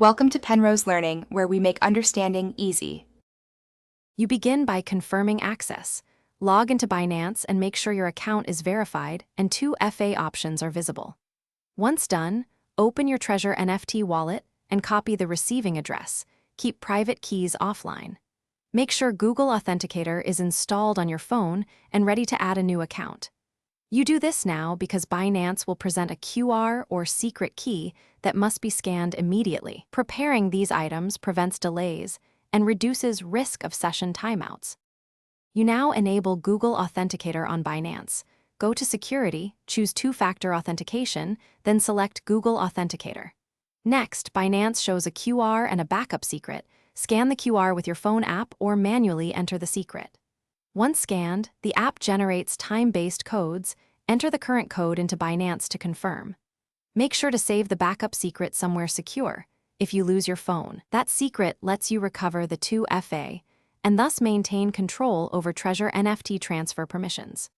Welcome to Penrose Learning, where we make understanding easy. You begin by confirming access. Log into Binance and make sure your account is verified and 2 FA options are visible. Once done, open your Treasure NFT wallet and copy the receiving address. Keep private keys offline. Make sure Google Authenticator is installed on your phone and ready to add a new account. You do this now because Binance will present a QR or secret key that must be scanned immediately. Preparing these items prevents delays and reduces risk of session timeouts. You now enable Google Authenticator on Binance. Go to Security, choose two-factor authentication, then select Google Authenticator. Next, Binance shows a QR and a backup secret. Scan the QR with your phone app or manually enter the secret. Once scanned, the app generates time-based codes. Enter the current code into Binance to confirm. Make sure to save the backup secret somewhere secure. If you lose your phone, that secret lets you recover the 2 FA and thus maintain control over Treasure NFT transfer permissions.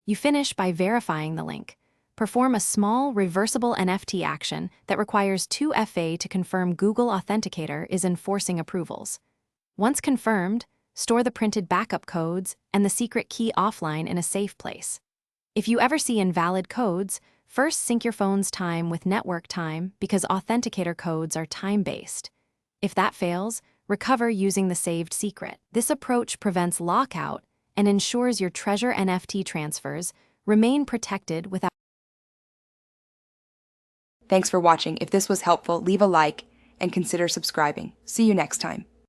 You finish by verifying the link. Perform a small, reversible NFT action that requires 2 FA to confirm Google Authenticator is enforcing approvals. Once confirmed, store the printed backup codes and the secret key offline in a safe place. If you ever see invalid codes, first sync your phone's time with network time because Authenticator codes are time-based. If that fails, recover using the saved secret. This approach prevents lockout and ensures your Treasure NFT transfers remain protected without. Thanks for watching. If this was helpful, leave a like and consider subscribing. See you next time.